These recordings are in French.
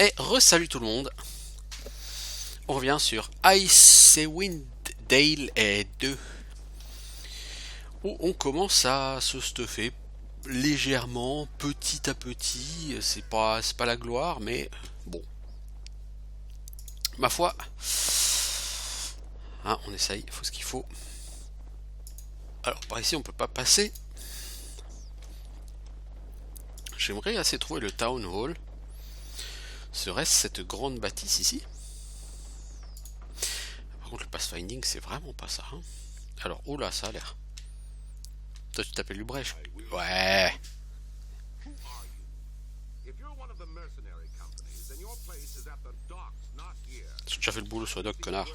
Et re-salut tout le monde. On revient sur Icewind Dale 2, où on commence à se stuffer légèrement, petit à petit. C'est pas la gloire, mais bon. Ma foi, hein, on essaye, il faut ce qu'il faut. Alors par ici on peut pas passer. J'aimerais assez trouver le Town Hall. Serait-ce cette grande bâtisse ici? Par contre le pathfinding c'est vraiment pas ça, hein. Alors, oh là, ça a l'air. Toi tu t'appelles Lubrèche? Ouais. J'ai déjà fait le boulot sur le dock, connard.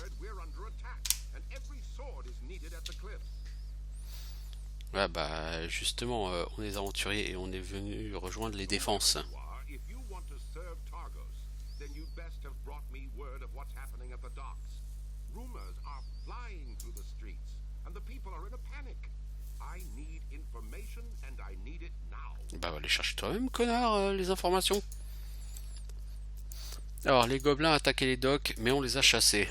Ouais, bah justement, on est aventuriers et on est venu rejoindre les défenses. Bah va les chercher toi-même, connard, les informations. Alors, les gobelins attaquaient les docks, mais on les a chassés.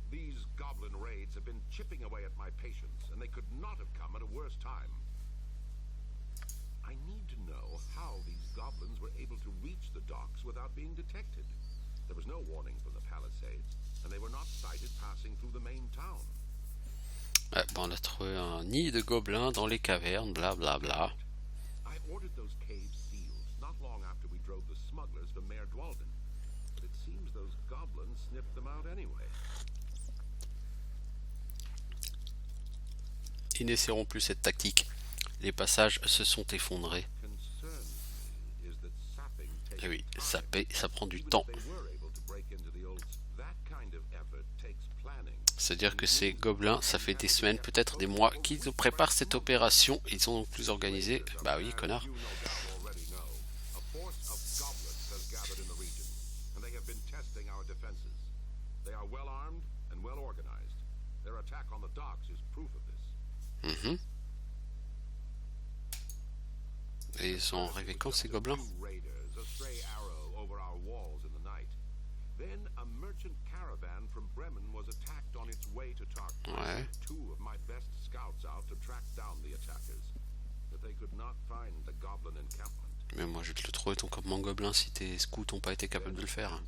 These goblin raids have been chipping away at my patience, and they could not have come at a worse time. I need to know how these goblins were able to reach the docks without being detected. There was no warning from the palisades, and they were not sighted passing through the main town. Ouais, bah on a trouvé un nid de gobelins dans les cavernes, blablabla. Bla bla. I ordered those caves sealed not long after we drove the smugglers from Mayor Dwalden, but it seems those goblins sniffed them out anyway. Ils n'essaieront plus cette tactique. Les passages se sont effondrés. Et oui, ça prend du temps. C'est-à-dire que ces gobelins, ça fait des semaines, peut-être des mois, qu'ils préparent cette opération. Ils sont donc plus organisés. Bah oui, connard. Et ils sont arrivés quand ces gobelins? Ouais. Mais moi je vais te le trouver ton campement gobelin si tes scouts n'ont pas été capables de le faire.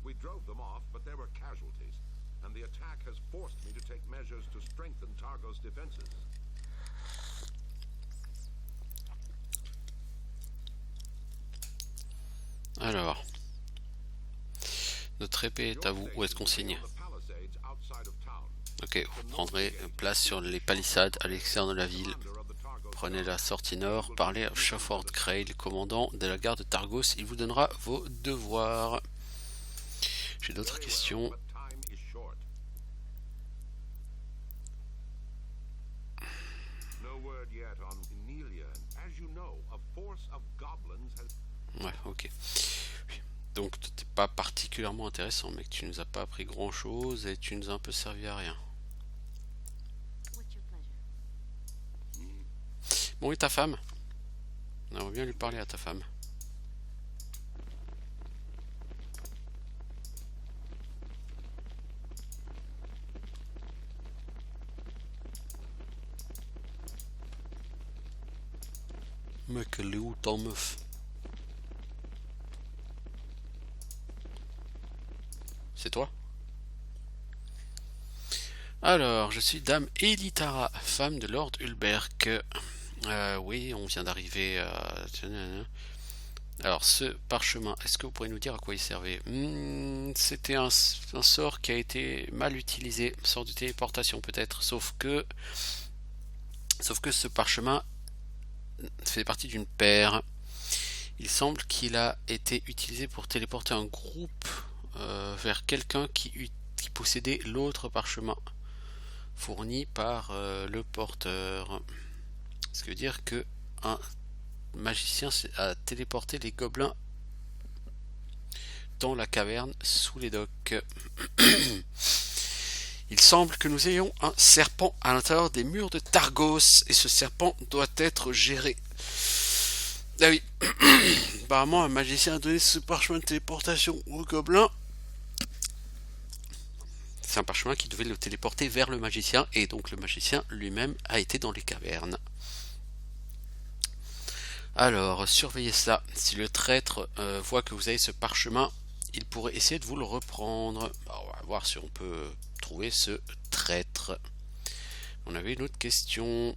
We drove them off, but there were casualties, and the attack has forced me to take measures to strengthen Targos' defenses. Alors, notre épée est à vous. Où est-ce qu'on signe? Ok, vous prendrez place sur les palissades à l'extérieur de la ville. Prenez la sortie nord, parlez à Shofford Cray, le commandant de la garde de Targos. Il vous donnera vos devoirs. J'ai d'autres questions. Ouais, ok. Donc t'es pas particulièrement intéressant, mec. Tu nous as pas appris grand chose et tu nous as un peu servi à rien. Bon, et ta femme? On aimerait bien lui parler à ta femme. Mec, elle est où ta meuf? C'est toi? Alors, je suis Dame Elitara, femme de Lord Ulberk. Oui, on vient d'arriver. Alors, ce parchemin, est-ce que vous pourriez nous dire à quoi il servait? C'était un sort qui a été mal utilisé, sort de téléportation peut-être, sauf que ce parchemin fait partie d'une paire. Il semble qu'il a été utilisé pour téléporter un groupe vers quelqu'un qui possédait l'autre parchemin fourni par le porteur. Ce qui veut dire que un magicien a téléporté les gobelins dans la caverne sous les docks. Il semble que nous ayons un serpent à l'intérieur des murs de Targos, et ce serpent doit être géré. Ah oui, apparemment un magicien a donné ce parchemin de téléportation au gobelin. C'est un parchemin qui devait le téléporter vers le magicien, et donc le magicien lui-même a été dans les cavernes. Alors, surveillez ça. Si le traître voit que vous avez ce parchemin, il pourrait essayer de vous le reprendre. Alors, on va voir si on peut trouver ce traître. On avait une autre question.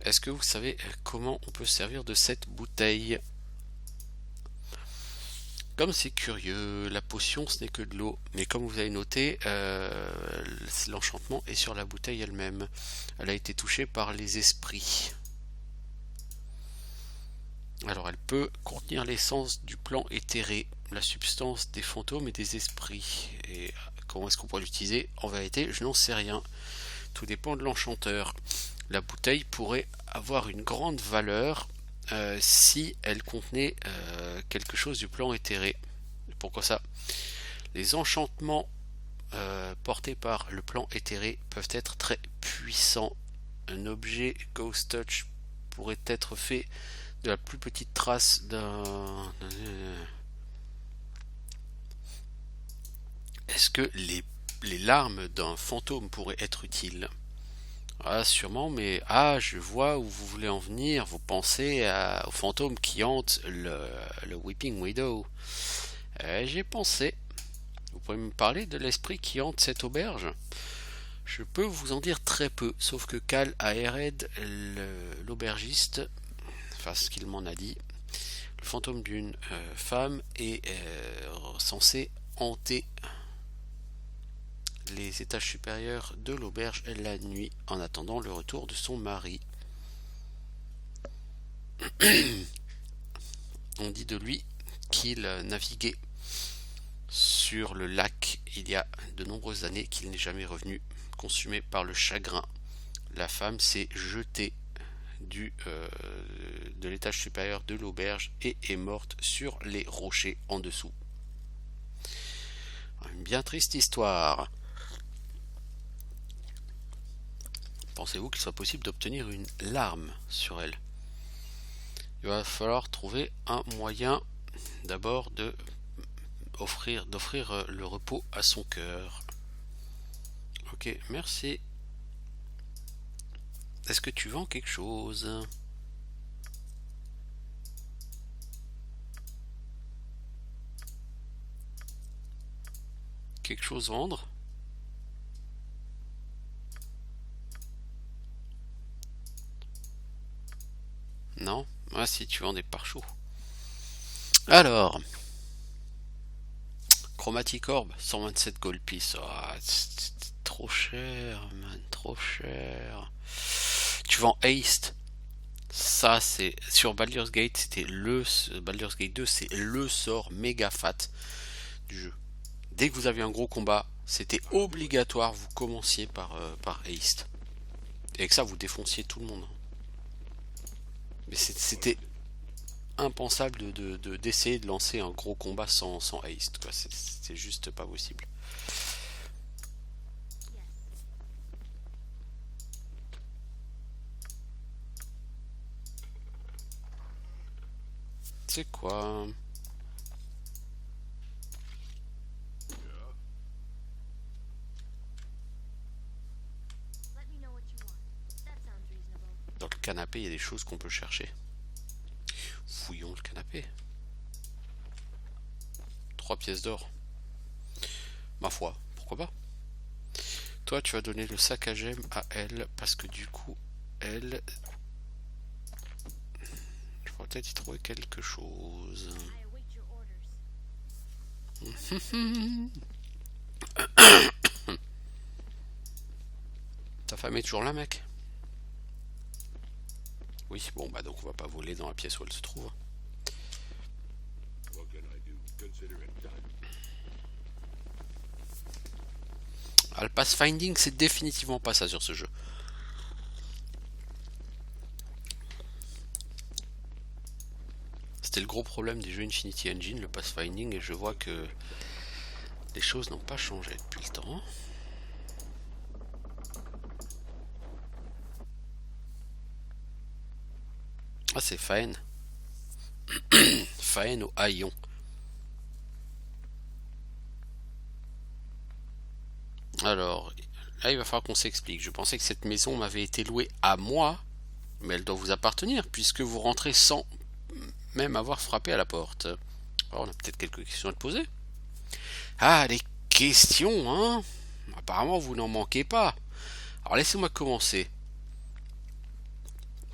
Est-ce que vous savez comment on peut servir de cette bouteille? Comme c'est curieux, la potion ce n'est que de l'eau, mais comme vous avez noté, l'enchantement est sur la bouteille elle-même. Elle a été touchée par les esprits. Alors elle peut contenir l'essence du plan éthéré, la substance des fantômes et des esprits. Et comment est-ce qu'on pourrait l'utiliser? En vérité, je n'en sais rien. Tout dépend de l'enchanteur. La bouteille pourrait avoir une grande valeur si elle contenait quelque chose du plan éthéré. Pourquoi ça? Les enchantements portés par le plan éthéré peuvent être très puissants. Un objet Ghost Touch pourrait être fait de la plus petite trace d'un... Est-ce que les larmes d'un fantôme pourraient être utiles? Ah, sûrement, mais je vois où vous voulez en venir. Vous pensez au fantôme qui hante le Weeping Widow. J'y ai pensé. Vous pouvez me parler de l'esprit qui hante cette auberge? Je peux vous en dire très peu, sauf que Cal Aered, l'aubergiste, enfin ce qu'il m'en a dit, le fantôme d'une femme est censé hanter les étages supérieurs de l'auberge la nuit en attendant le retour de son mari. On dit de lui qu'il naviguait sur le lac il y a de nombreuses années, qu'il n'est jamais revenu, consumé par le chagrin. La femme s'est jetée de l'étage supérieur de l'auberge et est morte sur les rochers en dessous. Une bien triste histoire. Pensez-vous qu'il soit possible d'obtenir une larme sur elle? Il va falloir trouver un moyen d'abord d'offrir le repos à son cœur. Ok, merci. Est-ce que tu vends quelque chose? Quelque chose vendre? Non? Ah si, tu vends des pare-choux. Alors, Chromatic Orb, 127 gold piece. Oh, c'est trop cher, man, trop cher. Tu vends Haste. Ça, c'est sur Baldur's Gate, Baldur's Gate 2, c'est le sort méga fat du jeu. Dès que vous aviez un gros combat, c'était obligatoire, vous commenciez par Haste. Et avec ça, vous défonciez tout le monde. Mais c'était impensable d'essayer de lancer un gros combat sans haste, quoi. C'est juste pas possible. C'est quoi? Dans le canapé, il y a des choses qu'on peut chercher. Fouillons le canapé. 3 pièces d'or. Ma foi, pourquoi pas? Toi, tu vas donner le sac à gemmes à elle, parce que du coup, elle... Je pourrais peut-être y trouver quelque chose. Ta femme est toujours là, mec? Oui, bon, bah donc on va pas voler dans la pièce où elle se trouve. Ah, le pathfinding, c'est définitivement pas ça sur ce jeu. C'était le gros problème des jeux Infinity Engine, le pathfinding, et je vois que les choses n'ont pas changé depuis le temps. Ah, c'est Faen. Faen au haillon. Alors, là il va falloir qu'on s'explique. Je pensais que cette maison m'avait été louée à moi, mais elle doit vous appartenir, puisque vous rentrez sans même avoir frappé à la porte. Alors, on a peut-être quelques questions à te poser. Ah, les questions, hein? Apparemment, vous n'en manquez pas. Alors, laissez-moi commencer.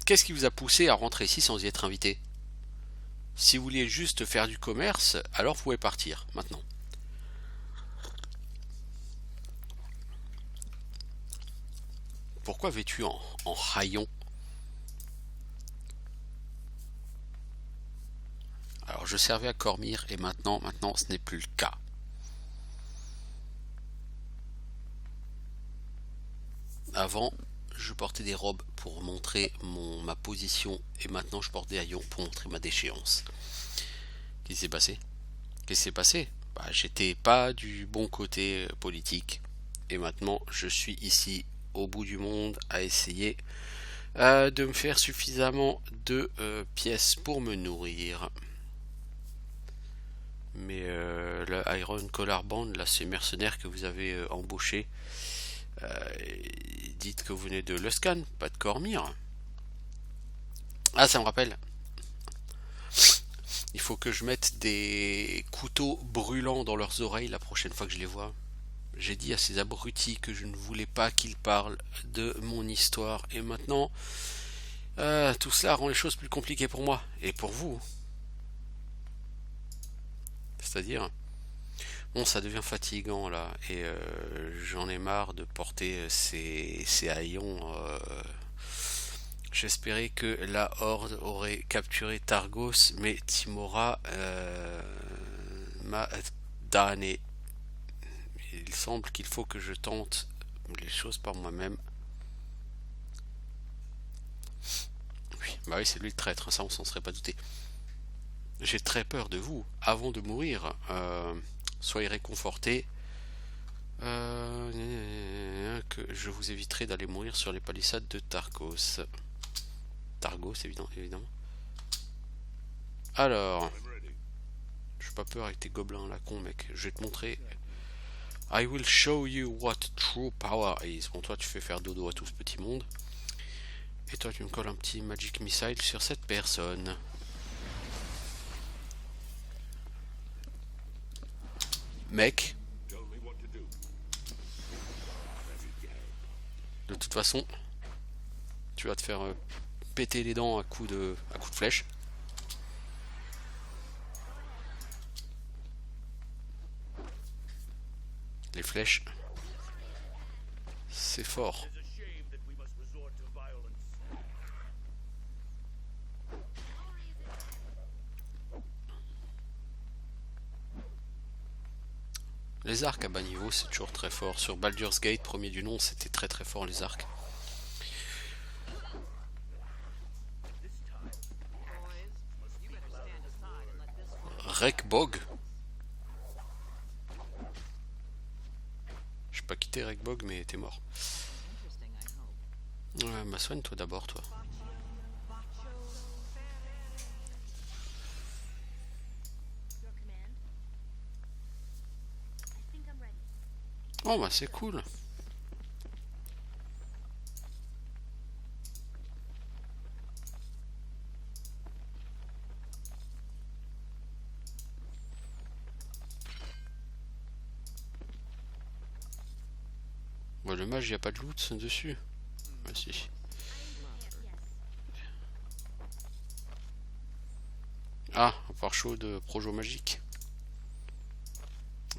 Qu'est-ce qui vous a poussé à rentrer ici sans y être invité? Si vous vouliez juste faire du commerce, alors vous pouvez partir, maintenant. Pourquoi vêtu en haillon? Alors, je servais à Cormyr et maintenant, ce n'est plus le cas. Avant, je portais des robes pour montrer ma position et maintenant je porte des haillons pour montrer ma déchéance. Qu'est-ce qui s'est passé? Qu'est-ce qui s'est passé? J'étais pas du bon côté politique et maintenant je suis ici au bout du monde à essayer de me faire suffisamment de pièces pour me nourrir. Mais la Iron Collar Band, là, ces mercenaires que vous avez embauchés, dites que vous venez de Luskan, pas de Cormyr. Ah, ça me rappelle. Il faut que je mette des couteaux brûlants dans leurs oreilles la prochaine fois que je les vois. J'ai dit à ces abrutis que je ne voulais pas qu'ils parlent de mon histoire. Et maintenant, tout cela rend les choses plus compliquées pour moi. Et pour vous. C'est-à-dire... Bon, ça devient fatigant là. Et j'en ai marre de porter ces haillons. J'espérais que la Horde aurait capturé Targos, mais Timora m'a damné. Il semble qu'il faut que je tente les choses par moi-même. Oui, bah oui, c'est lui le traître, ça on s'en serait pas douté. J'ai très peur de vous. Avant de mourir, soyez réconfortés. Que je vous éviterai d'aller mourir sur les palissades de Targos. Targos, évidemment. Alors, j'ai pas peur avec tes gobelins là, con mec. Je vais te montrer. I will show you what true power is. Bon, toi tu fais faire dodo à tout ce petit monde. Et toi tu me colles un petit magic missile sur cette personne. Mec. De toute façon, tu vas te faire péter les dents à coups de flèche. Les flèches, c'est fort. Les arcs à bas niveau, c'est toujours très fort. Sur Baldur's Gate, premier du nom, c'était très très fort les arcs. Rekbog. Je n'ai pas quitté Rekbog, mais t'es mort. Ouais, bah soigne-toi d'abord, toi. Oh bah c'est cool. Bon, le mage, il n'y a pas de loot dessus. Ah si. Ah, un pare-chaud de Projo magique.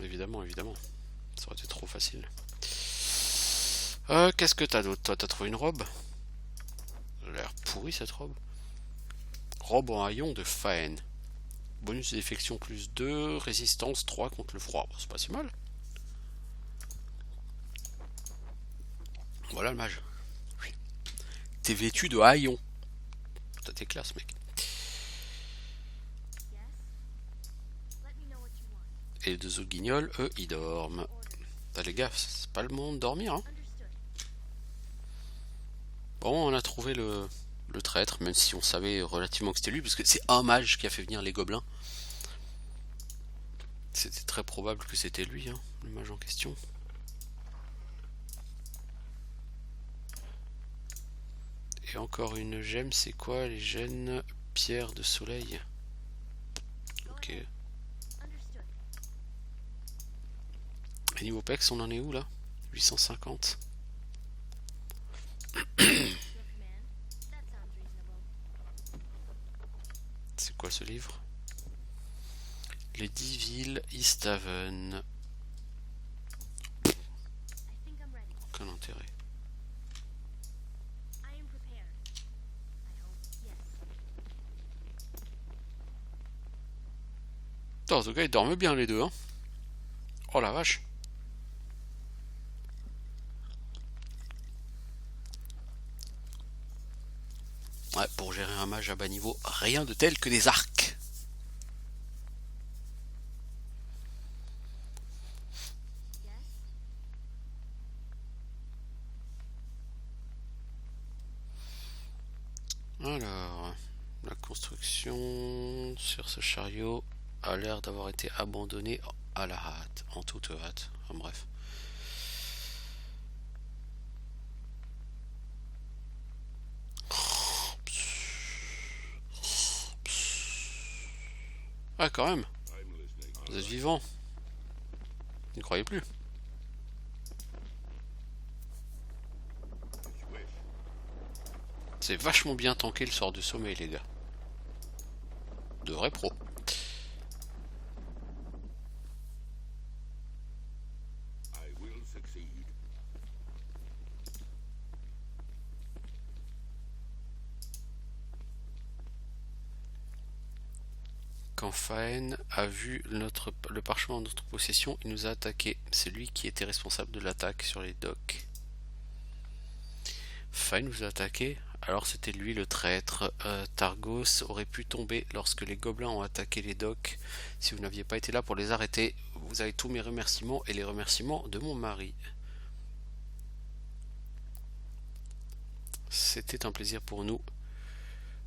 Évidemment. Ça aurait été trop facile. Qu'est-ce que t'as d'autre? Toi, t'as trouvé une robe? Elle a l'air pourrie cette robe. Robe en haillon de Faen. Bonus de défection plus 2, résistance 3 contre le froid. Bon, c'est pas si mal. Voilà le mage. Oui. T'es vêtu de haillon. T'es classe, mec. Et les deux autres guignols, eux, ils dorment. Bah, les gars, c'est pas le moment de dormir, hein. Bon, on a trouvé le traître, même si on savait relativement que c'était lui, parce que c'est un mage qui a fait venir les gobelins. C'était très probable que c'était lui, hein, le mage en question. Et encore une gemme, c'est quoi les gènes pierre de soleil? Ok. Et niveau pex, on en est où là? 850. C'est quoi ce livre? Les 10 villes Easthaven. Aucun intérêt. En tout cas, ils dorment bien les deux, hein. Oh la vache. Ouais, pour gérer un mage à bas niveau, rien de tel que des arcs. Alors, la construction sur ce chariot a l'air d'avoir été abandonnée à la hâte, en toute hâte. Enfin, bref. Ah, quand même, vous êtes vivant. Vous ne croyez plus? C'est vachement bien tanké le sort de sommeil, les gars. De vrais pros. Quand Faen a vu le parchemin en notre possession, il nous a attaqué. C'est lui qui était responsable de l'attaque sur les docks. Faen nous a attaqué? Alors c'était lui le traître. Targos aurait pu tomber lorsque les gobelins ont attaqué les docks. Si vous n'aviez pas été là pour les arrêter, vous avez tous mes remerciements et les remerciements de mon mari. C'était un plaisir pour nous.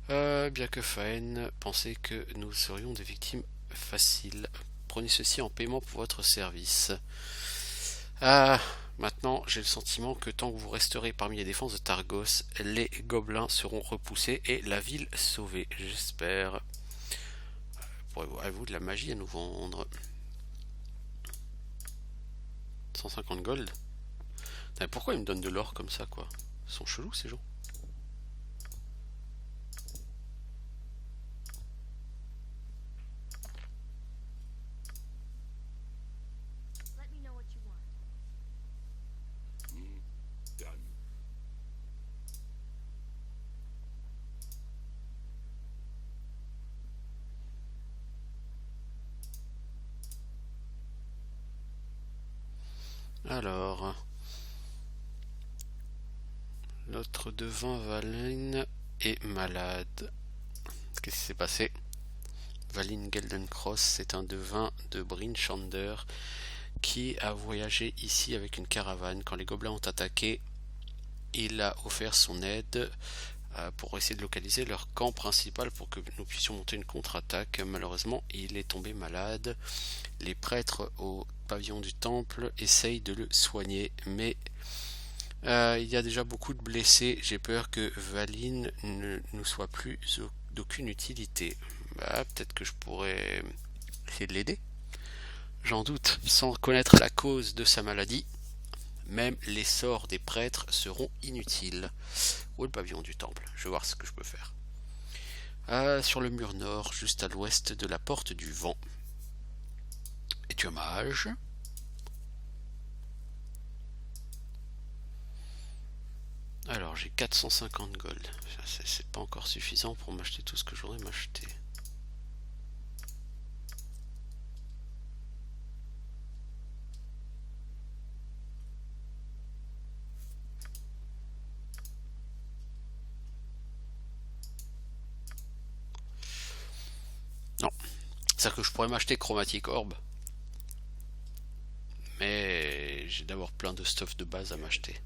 Bien que Faen pensait que nous serions des victimes faciles. Prenez ceci en paiement pour votre service. Maintenant, j'ai le sentiment que tant que vous resterez parmi les défenses de Targos, les gobelins seront repoussés et la ville sauvée. J'espère. Avez-vous de la magie à nous vendre? 150 gold. Mais pourquoi ils me donnent de l'or comme ça, quoi? Ils sont chelous, ces gens. Alors, notre devin Valin est malade. Qu'est-ce qui s'est passé? Valin Geldencross, c'est un devin de Bryn Shander qui a voyagé ici avec une caravane. Quand les gobelins ont attaqué, il a offert son aide pour essayer de localiser leur camp principal pour que nous puissions monter une contre-attaque. Malheureusement, il est tombé malade. Les prêtres au pavillon du temple essayent de le soigner, mais il y a déjà beaucoup de blessés. J'ai peur que Valin ne nous soit plus d'aucune utilité. Peut-être que je pourrais essayer de l'aider. J'en doute, sans connaître la cause de sa maladie. Même les sorts des prêtres seront inutiles. Où est le pavillon du temple? Je vais voir ce que je peux faire. Sur le mur nord, juste à l'ouest de la porte du vent. Es-tu un mage? Alors j'ai 450 gold. C'est pas encore suffisant pour m'acheter tout ce que j'aurais m'acheter. Non. C'est-à-dire que je pourrais m'acheter Chromatic Orb. Mais j'ai d'abord plein de stuff de base à m'acheter.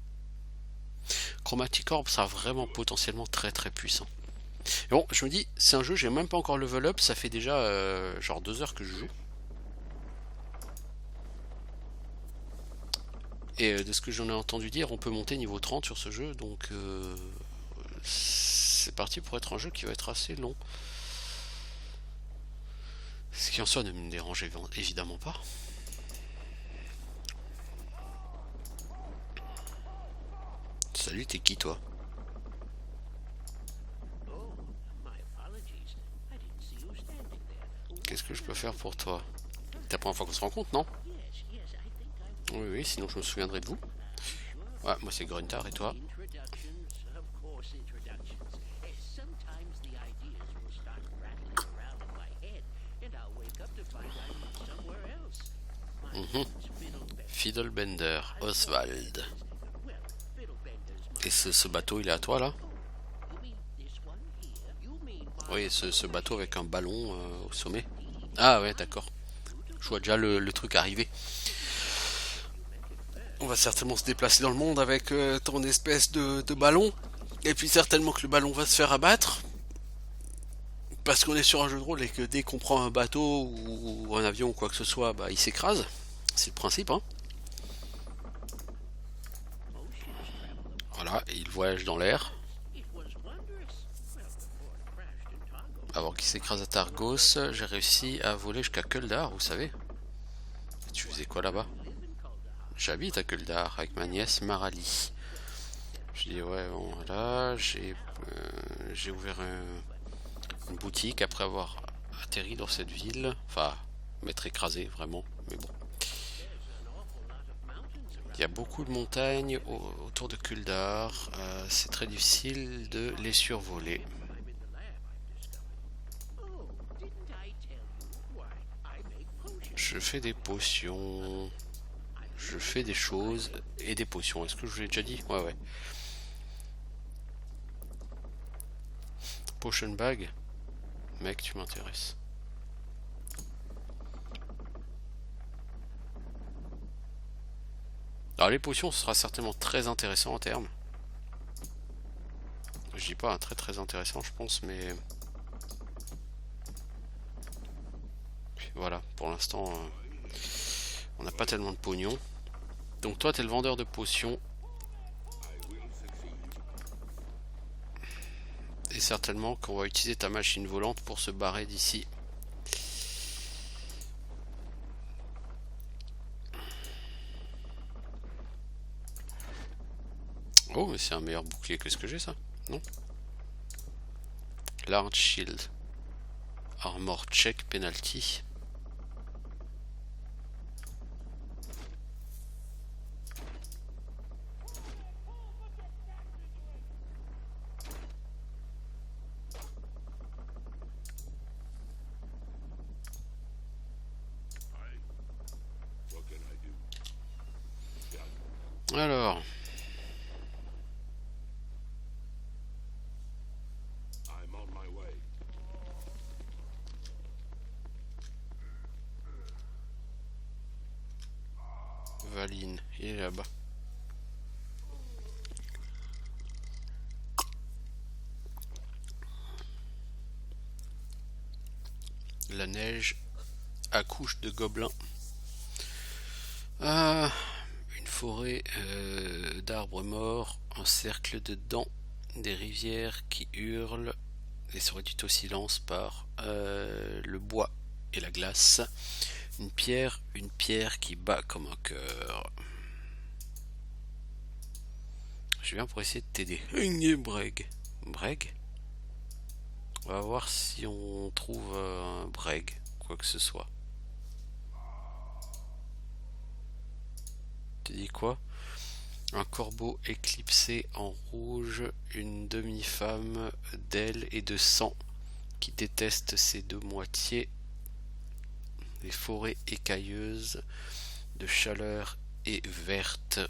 Chromatic Orb sera vraiment potentiellement très très puissant. Et bon, je me dis, c'est un jeu, j'ai même pas encore level up, ça fait déjà genre 2 heures que je joue. Et de ce que j'en ai entendu dire, on peut monter niveau 30 sur ce jeu, donc c'est parti pour être un jeu qui va être assez long. Ce qui en soi ne me dérange évidemment pas. Salut, t'es qui toi? Qu'est-ce que je peux faire pour toi? C'est la première fois qu'on se rencontre, non? Oui, oui, sinon je me souviendrai de vous. Ouais, moi c'est Gruntar et toi? Fiddlebender, Oswald. Et ce bateau, il est à toi là? Oui, ce bateau avec un ballon au sommet. Ah ouais, d'accord. Je vois déjà le truc arriver. On va certainement se déplacer dans le monde avec ton espèce de ballon. Et puis certainement que le ballon va se faire abattre. Parce qu'on est sur un jeu de rôle et que dès qu'on prend un bateau ou un avion ou quoi que ce soit, bah, il s'écrase. C'est le principe, hein. Voilà, et il voyage dans l'air. Avant qu'il s'écrase à Targos, j'ai réussi à voler jusqu'à Kuldar, vous savez. Tu faisais quoi là-bas? J'habite à Kuldar avec ma nièce Marali. Je dis ouais, bon, là, j'ai ouvert une boutique après avoir atterri dans cette ville. Enfin, m'être écrasé vraiment, mais bon. Il y a beaucoup de montagnes autour de Kuldar. C'est très difficile de les survoler. Je fais des potions. Je fais des choses et des potions. Est-ce que je vous l'ai déjà dit? Ouais, ouais. Potion bag. Mec, tu m'intéresses. Alors les potions, ce sera certainement très intéressant en termes. Je dis pas un très très intéressant, je pense, mais voilà, pour l'instant, on n'a pas tellement de pognon. Donc toi, t'es le vendeur de potions. Et certainement qu'on va utiliser ta machine volante pour se barrer d'ici. Oh, mais c'est un meilleur bouclier que ce que j'ai, ça, non? Large shield. Armor check penalty. Alors, Valine, il est là-bas. La neige accouche de gobelins. Ah, une forêt d'arbres morts, un cercle de dents, des rivières qui hurlent, et se réduit au silence par le bois et la glace. Une pierre qui bat comme un cœur. Je viens pour essayer de t'aider. Breg. Breg? On va voir si on trouve un Breg, quoi que ce soit. Tu dis quoi? Un corbeau éclipsé en rouge, une demi-femme d'ailes et de sang qui déteste ses deux moitiés, les forêts écailleuses de chaleur et vertes,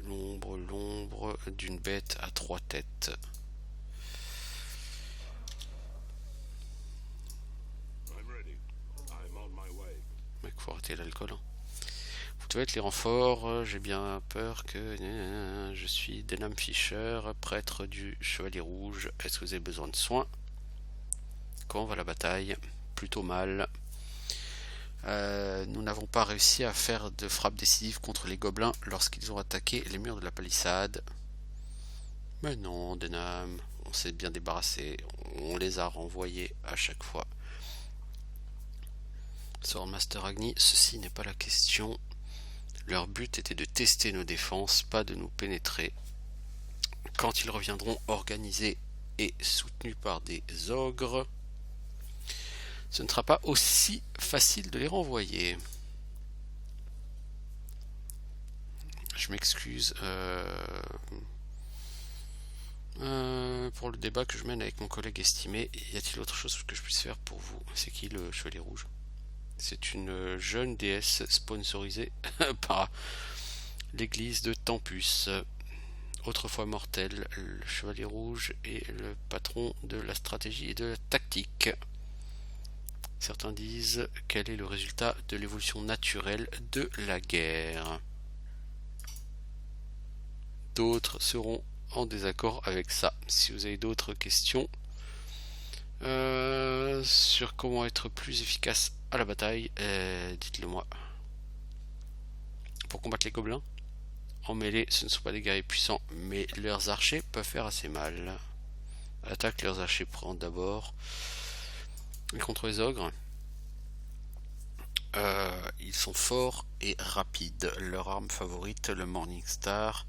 l'ombre d'une bête à 3 têtes. Mec, faut arrêter l'alcool. Hein. Vous devez être les renforts. J'ai bien peur que... Je suis Denham Fisher, prêtre du Chevalier Rouge. Est-ce que vous avez besoin de soins? Comment va la bataille? Plutôt mal. Nous n'avons pas réussi à faire de frappe décisive contre les gobelins lorsqu'ils ont attaqué les murs de la palissade. Mais non, Denham, on s'est bien débarrassé. On les a renvoyés à chaque fois. Swordmaster Agni, ceci n'est pas la question. Leur but était de tester nos défenses, pas de nous pénétrer. Quand ils reviendront organisés et soutenus par des ogres, ce ne sera pas aussi facile de les renvoyer. Je m'excuse pour le débat que je mène avec mon collègue estimé. Y a-t-il autre chose que je puisse faire pour vous? C'est qui le Chevalier Rouge? C'est une jeune déesse sponsorisée par l'église de Tempus. Autrefois mortel, le Chevalier Rouge est le patron de la stratégie et de la tactique. Certains disent quel est le résultat de l'évolution naturelle de la guerre. D'autres seront en désaccord avec ça. Si vous avez d'autres questions sur comment être plus efficace à la bataille, dites-le moi. Pour combattre les gobelins, en mêlée, ce ne sont pas des guerriers puissants, mais leurs archers peuvent faire assez mal. Attaque leurs archers prend d'abord. Et contre les ogres, ils sont forts et rapides. Leur arme favorite, le Morningstar,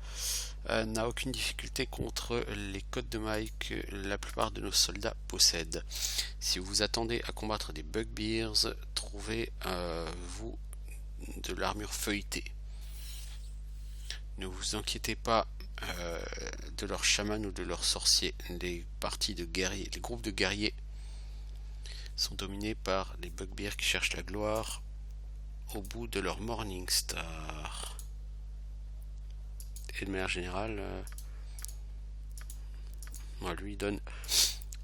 n'a aucune difficulté contre les côtes de mailles que la plupart de nos soldats possèdent. Si vous vous attendez à combattre des bugbears, trouvez-vous de l'armure feuilletée. Ne vous inquiétez pas de leurs chamans ou de leurs sorciers. Les groupes de guerriers sont dominés par les bugbears qui cherchent la gloire au bout de leur Morningstar. Et de manière générale, lui donne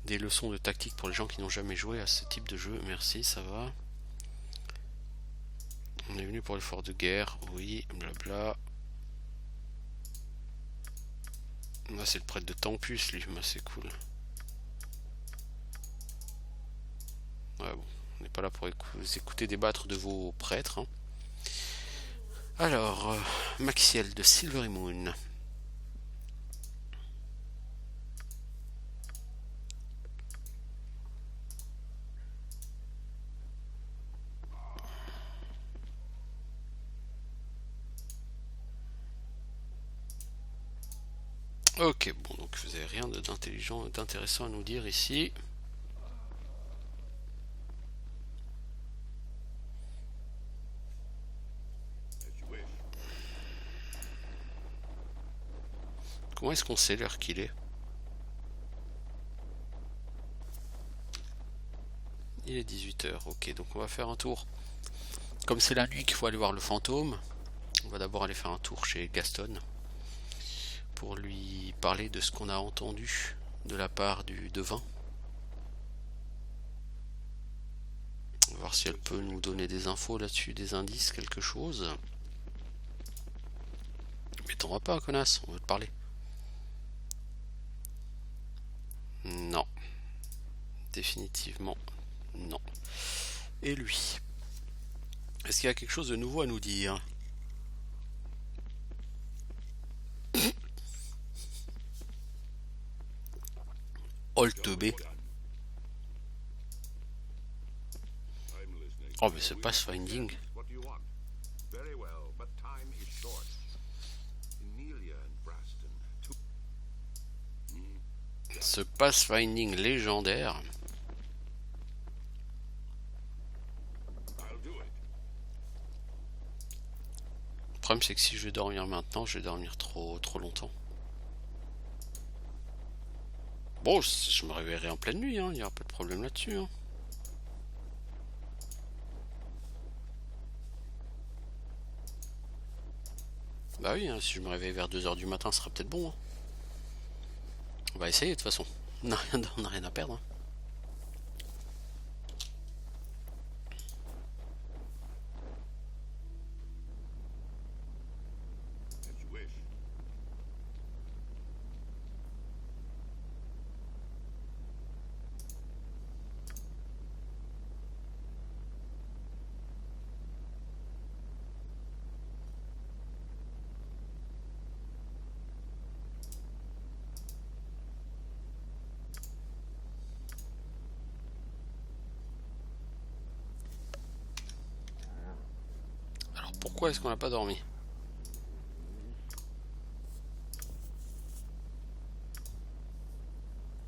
des leçons de tactique pour les gens qui n'ont jamais joué à ce type de jeu. Merci, ça va. On est venu pour l'effort de guerre, oui, blabla. Là, c'est le prêtre de Tempus, lui, c'est cool. Ouais, bon, on n'est pas là pour vous écouter débattre de vos prêtres. Hein. Alors, Maxiel de Silvery Moon. Ok, bon, donc vous n'avez rien d'intelligent, d'intéressant à nous dire ici. Comment est-ce qu'on sait l'heure qu'il est? Il est 18h, ok, donc on va faire un tour. Comme c'est la nuit qu'il faut aller voir le fantôme, on va d'abord aller faire un tour chez Gaston pour lui parler de ce qu'on a entendu de la part du devin. On va voir si elle peut nous donner des infos là-dessus, des indices, quelque chose. Mais t'en vas pas, connasse, on veut te parler. Non. Définitivement, non. Et lui? Est-ce qu'il y a quelque chose de nouveau à nous dire? Holtebé. Oh, mais ce pathfinding. Ce pathfinding légendaire. Le problème, c'est que si je vais dormir maintenant, je vais dormir trop longtemps. Bon, je me réveillerai en pleine nuit, hein, il n'y aura pas de problème là-dessus. Hein. Bah oui, hein, si je me réveille vers 2h du matin, ce sera peut-être bon. Hein. On va essayer de toute façon. On n'a rien à perdre. Hein. Pourquoi est-ce qu'on n'a pas dormi?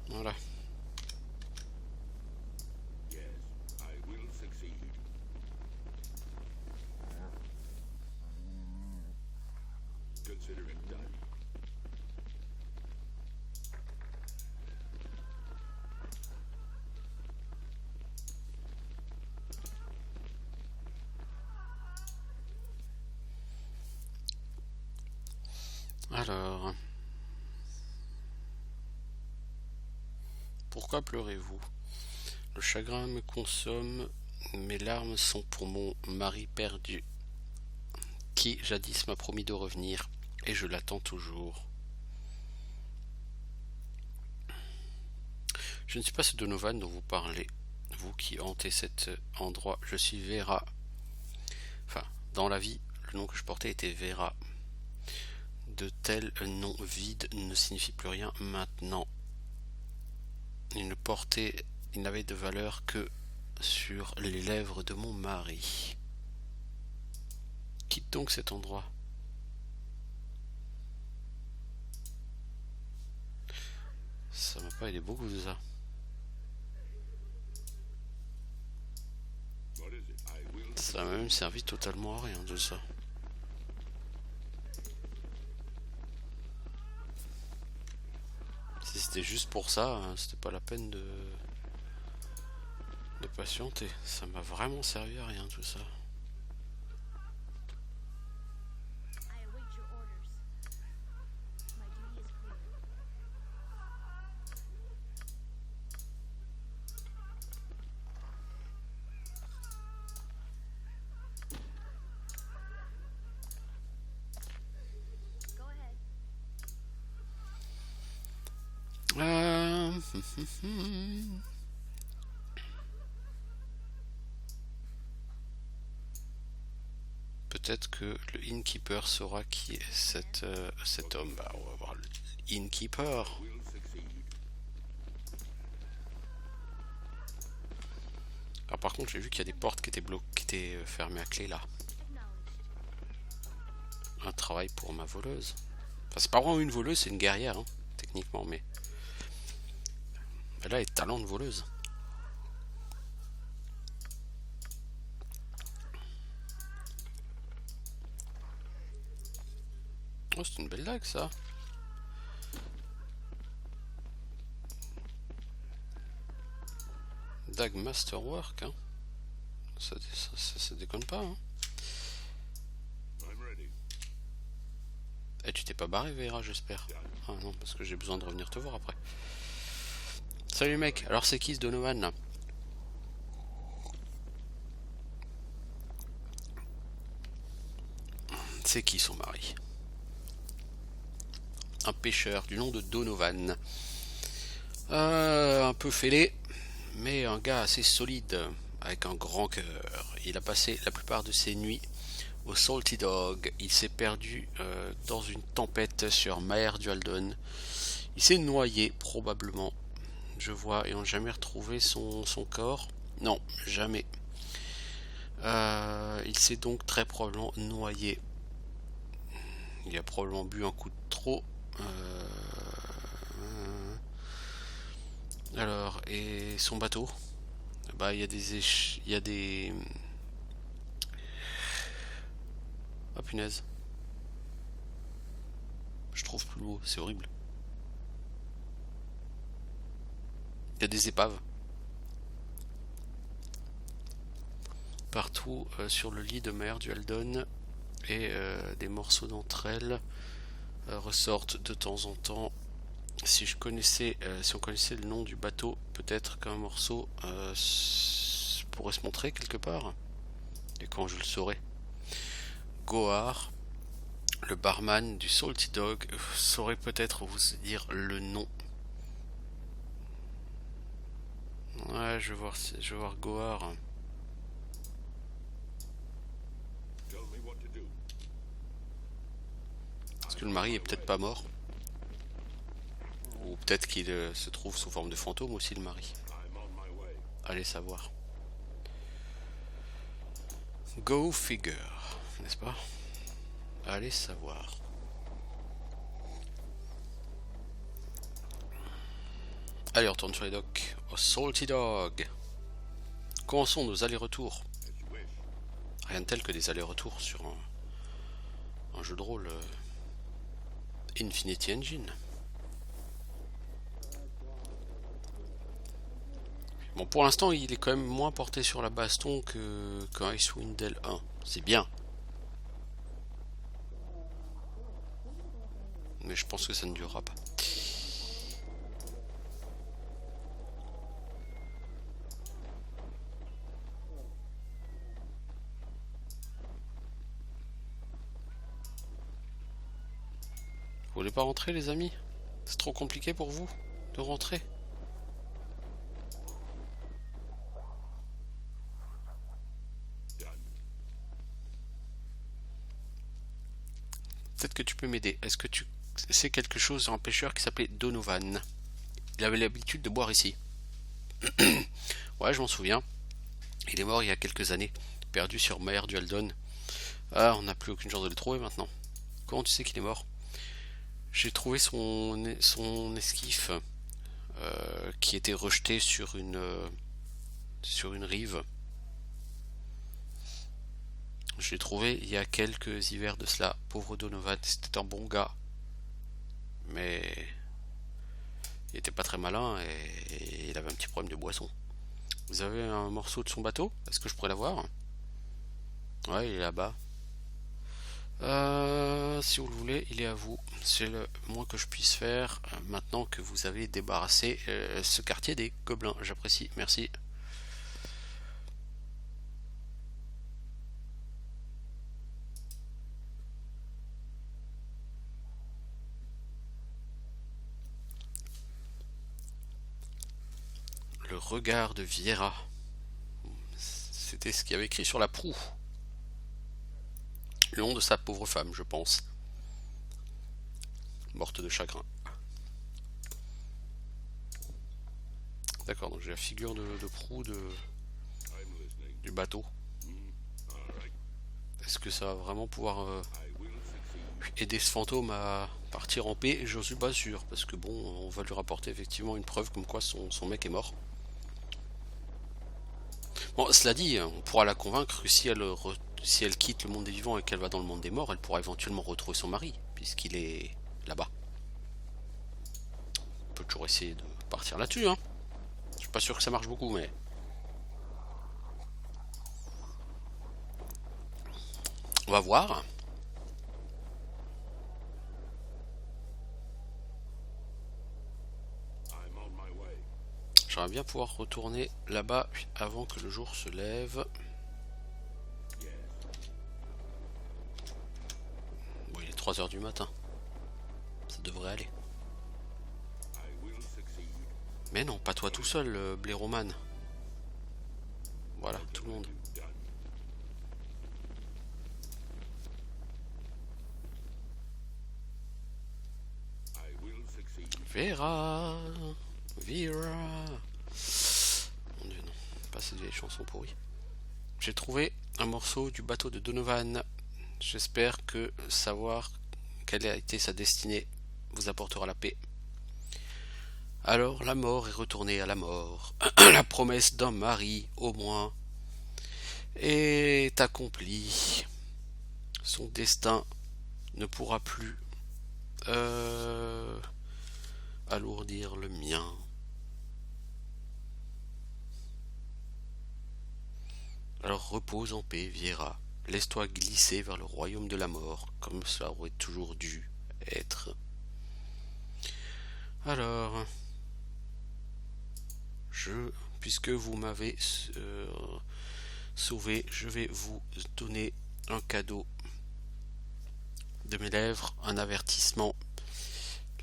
Voilà. Alors, pourquoi pleurez-vous? Le chagrin me consomme, mes larmes sont pour mon mari perdu, qui jadis m'a promis de revenir, et je l'attends toujours. Je ne suis pas ce Donovan dont vous parlez, vous qui hantez cet endroit. Je suis Vera. Enfin, dans la vie, le nom que je portais était Vera. De tels noms vides ne signifient plus rien maintenant. Il n'avait de valeur que sur les lèvres de mon mari. Quitte donc cet endroit. Ça m'a pas aidé beaucoup de ça. Ça m'a même servi totalement à rien de ça. Si c'était juste pour ça, c'était pas la peine de patienter. Ça m'a vraiment servi à rien tout ça. Peut-être que le innkeeper saura qui est cet homme. Bah, on va voir le innkeeper. Alors par contre, j'ai vu qu'il y a des portes qui étaient fermées à clé là. Un travail pour ma voleuse. Enfin, c'est pas vraiment une voleuse, c'est une guerrière, hein, techniquement, mais elle a les talents de voleuse. Oh, c'est une belle dague ça. Dague Masterwork, hein. Ça déconne pas, hein. Et tu t'es pas barré, Vera, j'espère. Ah non, parce que j'ai besoin de revenir te voir après. Salut mec, alors c'est qui ce Donovan là? C'est qui son mari? Un pêcheur du nom de Donovan. Un peu fêlé, mais un gars assez solide, avec un grand cœur. Il a passé la plupart de ses nuits au Salty Dog. Il s'est perdu dans une tempête sur Maer Dualdon. Il s'est noyé, probablement. Je vois, et on n'a jamais retrouvé son corps. Non, jamais. Il s'est donc très probablement noyé. Il a probablement bu un coup de trop. Alors, et son bateau? Bah, il y a des... Ah punaise. Je trouve plus l'eau, c'est horrible. Il y a des épaves. Partout sur le lit de Maer Dualdon, et des morceaux d'entre elles ressortent de temps en temps. Si on connaissait le nom du bateau, peut-être qu'un morceau pourrait se montrer quelque part. Et quand je le saurai, Gohar, le barman du Salty Dog, saurait peut-être vous dire le nom. Ouais, je vais voir Gohar. Parce que le mari est peut-être pas mort. Ou peut-être qu'il se trouve sous forme de fantôme aussi, le mari. Allez savoir. Go figure. n'est-ce pas? Allez savoir. Allez, on retourne sur les docks. Au Salty Dog. Comment sont nos allers-retours? Rien de tel que des allers-retours sur un jeu de rôle Infinity Engine. Bon, pour l'instant, il est quand même moins porté sur la baston que Icewind Dale 1. C'est bien. Mais je pense que ça ne durera pas. Vous voulez pas rentrer, les amis? C'est trop compliqué pour vous de rentrer? Peut-être que tu peux m'aider. Est-ce que tu sais quelque chose sur un pêcheur qui s'appelait Donovan? Il avait l'habitude de boire ici. Ouais, je m'en souviens. Il est mort il y a quelques années, perdu sur Mer du Aldon. Ah, on n'a plus aucune chance de le trouver maintenant. Comment tu sais qu'il est mort? J'ai trouvé son esquif qui était rejeté sur une rive. Je l'ai trouvé il y a quelques hivers de cela. Pauvre Donovan, c'était un bon gars. Mais il était pas très malin et il avait un petit problème de boisson. Vous avez un morceau de son bateau? Est-ce que je pourrais l'avoir? Ouais, il est là-bas. Si vous le voulez, il est à vous. C'est le moins que je puisse faire maintenant que vous avez débarrassé ce quartier des gobelins. J'apprécie, merci. Le regard de Viera. C'était ce qu'il y avait écrit sur la proue. Le nom de sa pauvre femme, je pense. Morte de chagrin. D'accord, donc j'ai la figure de proue du bateau. Est-ce que ça va vraiment pouvoir aider ce fantôme à partir en paix? Je suis pas sûr, parce que bon, on va lui rapporter effectivement une preuve comme quoi son mec est mort. Bon, cela dit, on pourra la convaincre que si elle quitte le monde des vivants et qu'elle va dans le monde des morts, elle pourra éventuellement retrouver son mari, puisqu'il est là-bas. On peut toujours essayer de partir là-dessus, hein. Je suis pas sûr que ça marche beaucoup, mais... on va voir. J'aimerais bien pouvoir retourner là-bas avant que le jour se lève. Bon, il est 3h du matin. Ça devrait aller. Mais non, pas toi tout seul, Blairoman. Voilà, tout le monde. Vera. Mon dieu, non, pas cette vieille chanson pourrie. J'ai trouvé un morceau du bateau de Donovan. J'espère que savoir quelle a été sa destinée vous apportera la paix. Alors la mort est retournée à la mort. La promesse d'un mari, au moins, est accomplie. Son destin ne pourra plus alourdir le mien. Alors repose en paix, Viera. Laisse-toi glisser vers le royaume de la mort, comme cela aurait toujours dû être. Alors, puisque vous m'avez sauvé, je vais vous donner un cadeau de mes lèvres, un avertissement.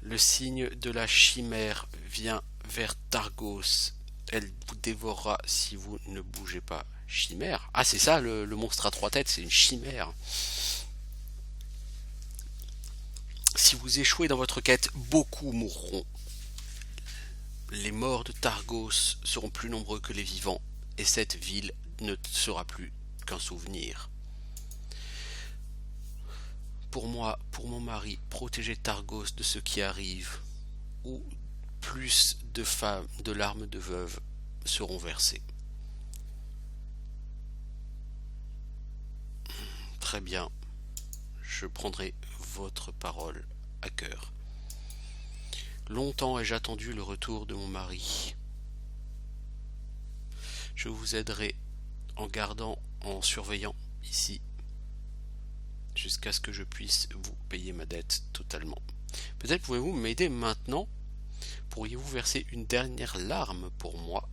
Le signe de la chimère vient vers Targos. Elle vous dévorera si vous ne bougez pas. Chimère? Ah, c'est ça, le monstre à 3 têtes, c'est une chimère. Si vous échouez dans votre quête, beaucoup mourront. Les morts de Targos seront plus nombreux que les vivants, et cette ville ne sera plus qu'un souvenir. pour moi, pour mon mari, protéger Targos de ce qui arrive, ou plus de femmes, de larmes de veuves seront versées. Très bien, je prendrai votre parole à cœur. Longtemps ai-je attendu le retour de mon mari. Je vous aiderai en gardant, en surveillant ici, jusqu'à ce que je puisse vous payer ma dette totalement. Peut-être pouvez-vous m'aider maintenant? Pourriez-vous verser une dernière larme pour moi?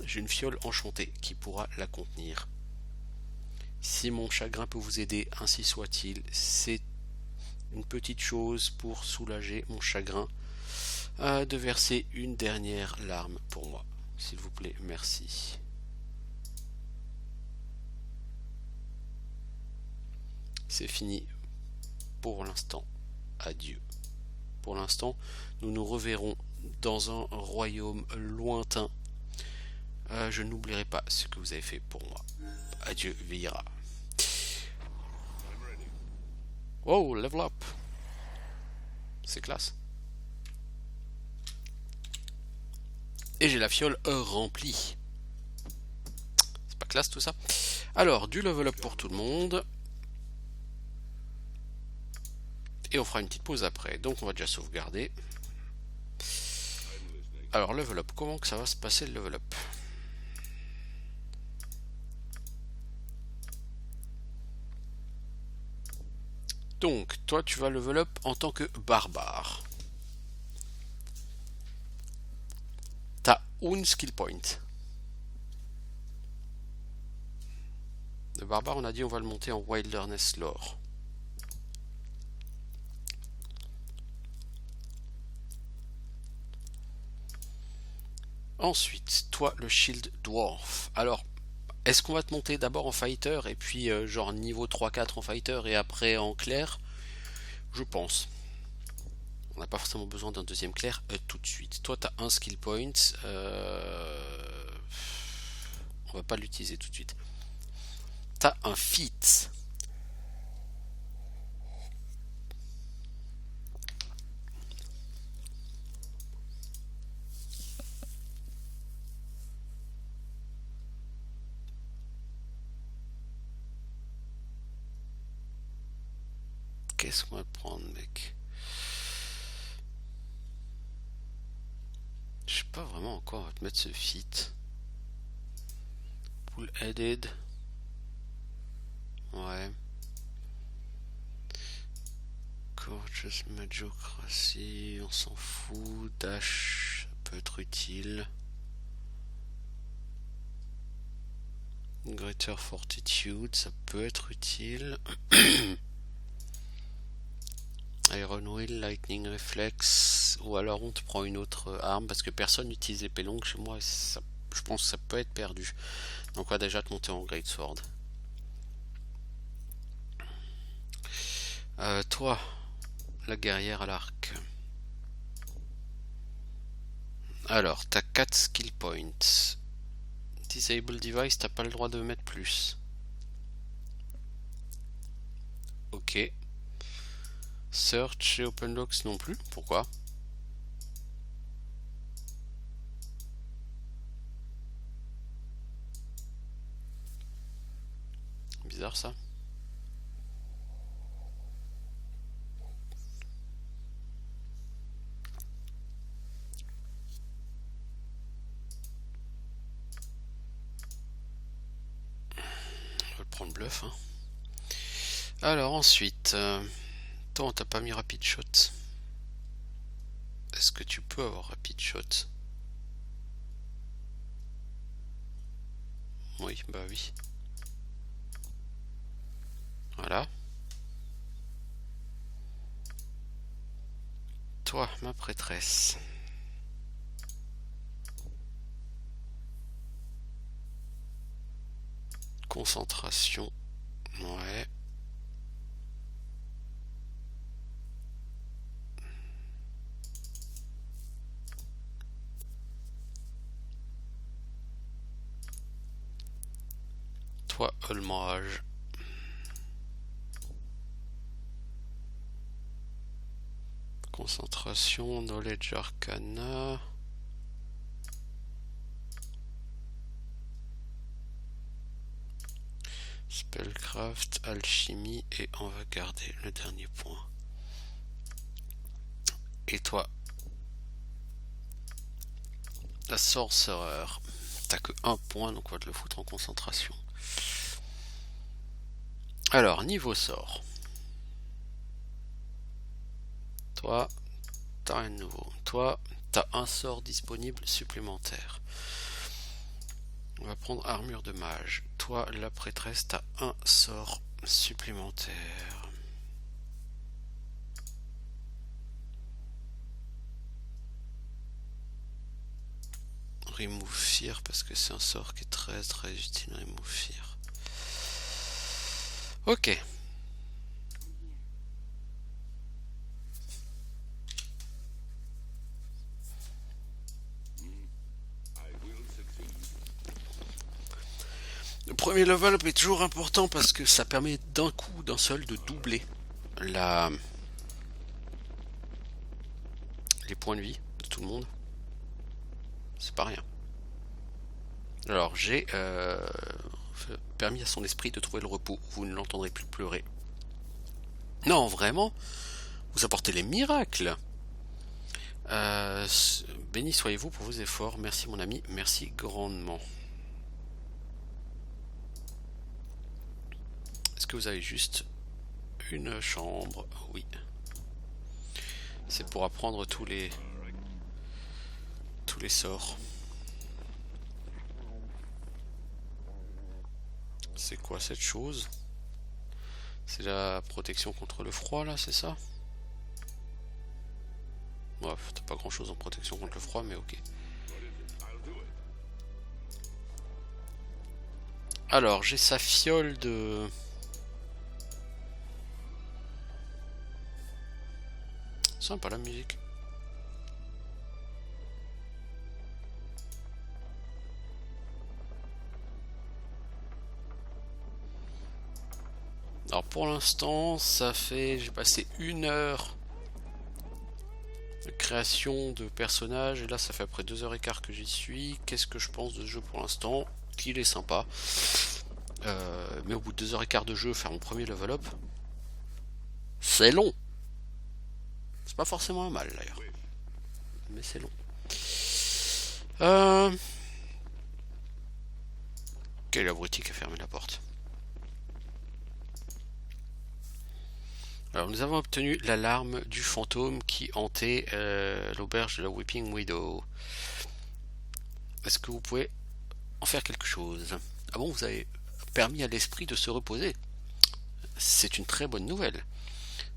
J'ai une fiole enchantée qui pourra la contenir. Si mon chagrin peut vous aider, ainsi soit-il. C'est une petite chose pour soulager mon chagrin, de verser une dernière larme pour moi. S'il vous plaît, merci. C'est fini pour l'instant. Adieu. Pour l'instant, nous nous reverrons dans un royaume lointain. Je n'oublierai pas ce que vous avez fait pour moi. Adieu, Vira. Oh, level up. C'est classe. Et j'ai la fiole remplie. C'est pas classe tout ça? Alors, du level up pour tout le monde. Et on fera une petite pause après. Donc on va déjà sauvegarder. Alors, level up. Comment que ça va se passer le level up? Donc, toi, tu vas level up en tant que barbare. T'as un skill point. Le barbare, on a dit on va le monter en Wilderness Lore. Ensuite, toi, le Shield Dwarf. Alors, est-ce qu'on va te monter d'abord en Fighter et puis genre niveau 3-4 en Fighter et après en Clair? Je pense. On n'a pas forcément besoin d'un deuxième Clair tout de suite. Toi, tu as un skill point. On va pas l'utiliser tout de suite. Tu as un feat. Qu'est-ce qu'on va prendre, mec? Je sais pas vraiment encore, on va te mettre ce feat. Pull headed. Ouais. Gorgeous Magiocracy, on s'en fout. Dash, ça peut être utile. Greater Fortitude, ça peut être utile. Iron Will, Lightning Reflex, ou alors on te prend une autre arme parce que personne n'utilise épée longue chez moi et ça, je pense que ça peut être perdu. Donc on va déjà te monter en Great Sword. Toi, la guerrière à l'arc. Alors, t'as 4 skill points. Disable Device, t'as pas le droit de mettre plus. Ok. Search et Open Locks non plus. Pourquoi? Bizarre ça. On va le prendre bluff. Hein. Alors ensuite, toi on t'a pas mis Rapid Shot. Est-ce que tu peux avoir Rapid Shot? Oui, bah oui. Voilà. Toi, ma prêtresse. Concentration. Ouais. Toi, Olmage. Concentration, Knowledge Arcana. Spellcraft, Alchimie, et on va garder le dernier point. Et toi, la Sorcerer, t'as que un point, donc on va te le foutre en concentration. Alors, niveau sort. Toi, t'as rien de nouveau. Toi, t'as un sort disponible supplémentaire. On va prendre armure de mage. Toi, la prêtresse, t'as un sort supplémentaire. Remove Fear, parce que c'est un sort qui est très très utile. Remove Fear. Ok. Le premier level up est toujours important parce que ça permet d'un coup, d'un seul, de doubler les points de vie de tout le monde. C'est pas rien. Alors j'ai permis à son esprit de trouver le repos. Vous ne l'entendrez plus pleurer. Non, vraiment, vous apportez les miracles. Béni soyez-vous pour vos efforts. Merci mon ami, merci grandement. Est-ce que vous avez juste une chambre? Oui. C'est pour apprendre tous les sorts. C'est quoi cette chose? C'est la protection contre le froid là, c'est ça? Bref, t'as pas grand chose en protection contre le froid, mais ok. Alors, j'ai sa fiole de... Sympa la musique. Alors pour l'instant, ça fait... J'ai passé 1 heure de création de personnages. Et là, ça fait après 2h15 que j'y suis. Qu'est-ce que je pense de ce jeu pour l'instant? Qu'il est sympa. Mais au bout de 2h15 de jeu, faire mon premier level up, c'est long. C'est pas forcément un mal d'ailleurs. Mais c'est long. Quel abruti qui a fermé la porte. Alors nous avons obtenu l'alarme du fantôme qui hantait l'auberge de la Weeping Widow. Est-ce que vous pouvez en faire quelque chose? Ah bon, vous avez permis à l'esprit de se reposer. C'est une très bonne nouvelle.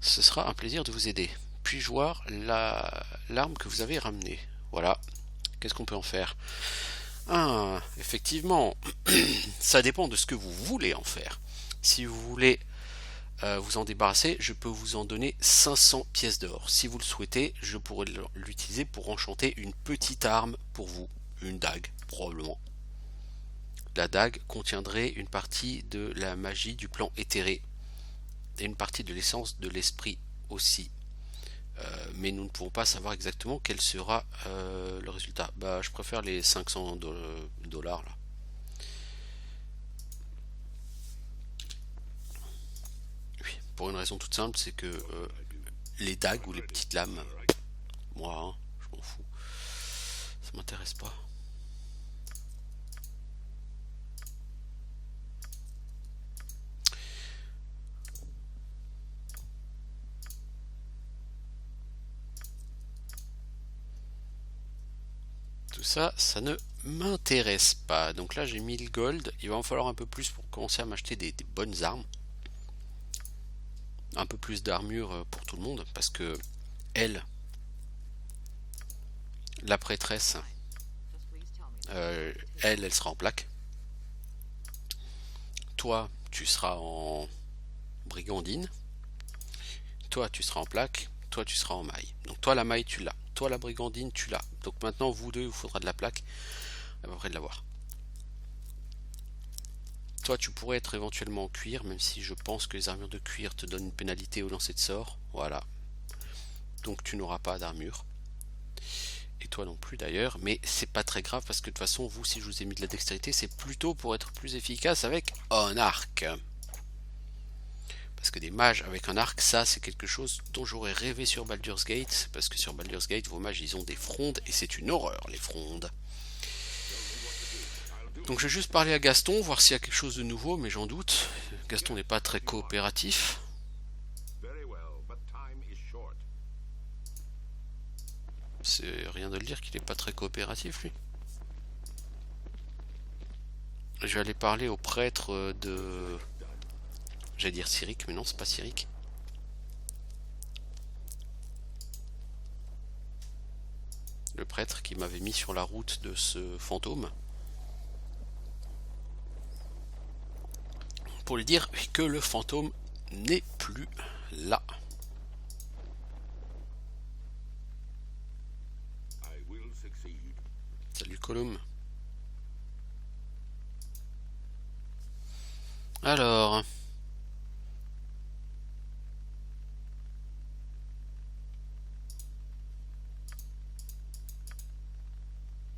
Ce sera un plaisir de vous aider. Puis-je voir l'arme que vous avez ramenée? Voilà. Qu'est-ce qu'on peut en faire? Ah, effectivement, ça dépend de ce que vous voulez en faire. Si vous voulez vous en débarrasser, je peux vous en donner 500 pièces d'or. Si vous le souhaitez, je pourrais l'utiliser pour enchanter une petite arme pour vous. Une dague, probablement. La dague contiendrait une partie de la magie du plan éthéré et une partie de l'essence de l'esprit aussi. Mais nous ne pouvons pas savoir exactement quel sera le résultat. Bah, je préfère les 500 dollars là. Oui, pour une raison toute simple, c'est que les dagues ou les petites lames, moi, hein, je m'en fous. Ça m'intéresse pas. Ça ne m'intéresse pas. Donc là j'ai 1000 gold. Il va en falloir un peu plus pour commencer à m'acheter des bonnes armes. Un peu plus d'armure pour tout le monde. Parce que elle, la prêtresse, elle sera en plaque. Toi, tu seras en brigandine. Toi, tu seras en plaque. Toi, tu seras en maille. Donc toi, la maille, tu l'as. Toi, la brigandine, tu l'as. Donc maintenant, vous deux, il vous faudra de la plaque. À peu près de l'avoir. Toi, tu pourrais être éventuellement en cuir, même si je pense que les armures de cuir te donnent une pénalité au lancer de sort. Voilà. donc tu n'auras pas d'armure. Et toi non plus d'ailleurs, mais c'est pas très grave parce que de toute façon, vous, si je vous ai mis de la dextérité, c'est plutôt pour être plus efficace avec un arc. Parce que des mages avec un arc, ça c'est quelque chose dont j'aurais rêvé sur Baldur's Gate, parce que sur Baldur's Gate, vos mages ils ont des frondes, et c'est une horreur les frondes. Donc je vais juste parler à Gaston, voir s'il y a quelque chose de nouveau, mais j'en doute. Gaston n'est pas très coopératif. C'est rien de le dire qu'il n'est pas très coopératif lui. Je vais aller parler au prêtre de... J'allais dire Cyric, mais non, c'est pas Cyric. Le prêtre qui m'avait mis sur la route de ce fantôme. Pour lui dire que le fantôme n'est plus là. Salut Colum. Alors...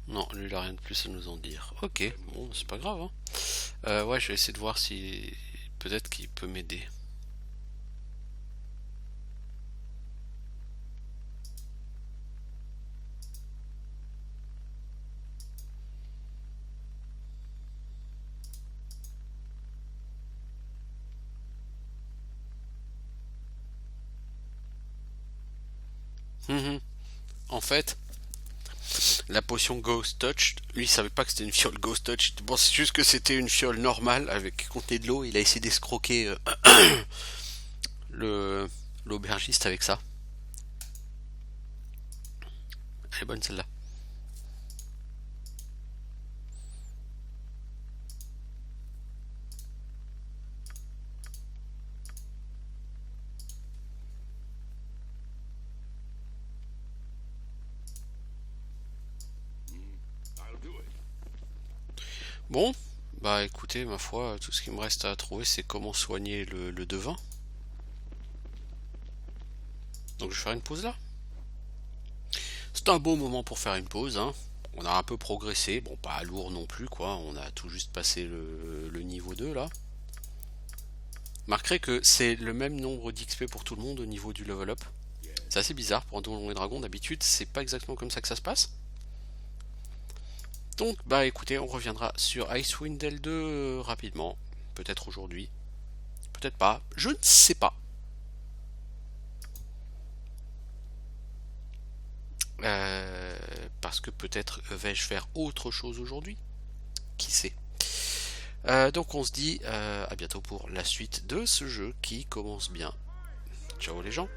Non, lui il a rien de plus à nous en dire. Ok, bon, c'est pas grave. Hein. Ouais, je vais essayer de voir si... Peut-être qu'il peut m'aider. En fait, la potion Ghost Touch, lui il savait pas que c'était une fiole Ghost Touch. Bon, c'est juste que c'était une fiole normale avec qui contenait de l'eau. Il a essayé d'escroquer l'aubergiste avec ça. Elle est bonne celle-là. Bon, bah écoutez, ma foi, tout ce qui me reste à trouver, c'est comment soigner le devin. Donc je vais faire une pause là. C'est un bon moment pour faire une pause, hein. On a un peu progressé, bon pas lourd non plus quoi, on a tout juste passé le niveau 2 là. Marquerez que c'est le même nombre d'XP pour tout le monde au niveau du level up. C'est assez bizarre pour un Donjon et Dragon, d'habitude c'est pas exactement comme ça que ça se passe. Donc bah écoutez, on reviendra sur Icewind Dale 2 rapidement, peut-être aujourd'hui, peut-être pas, je ne sais pas. Parce que peut-être vais-je faire autre chose aujourd'hui, qui sait. Donc on se dit à bientôt pour la suite de ce jeu qui commence bien. Ciao les gens.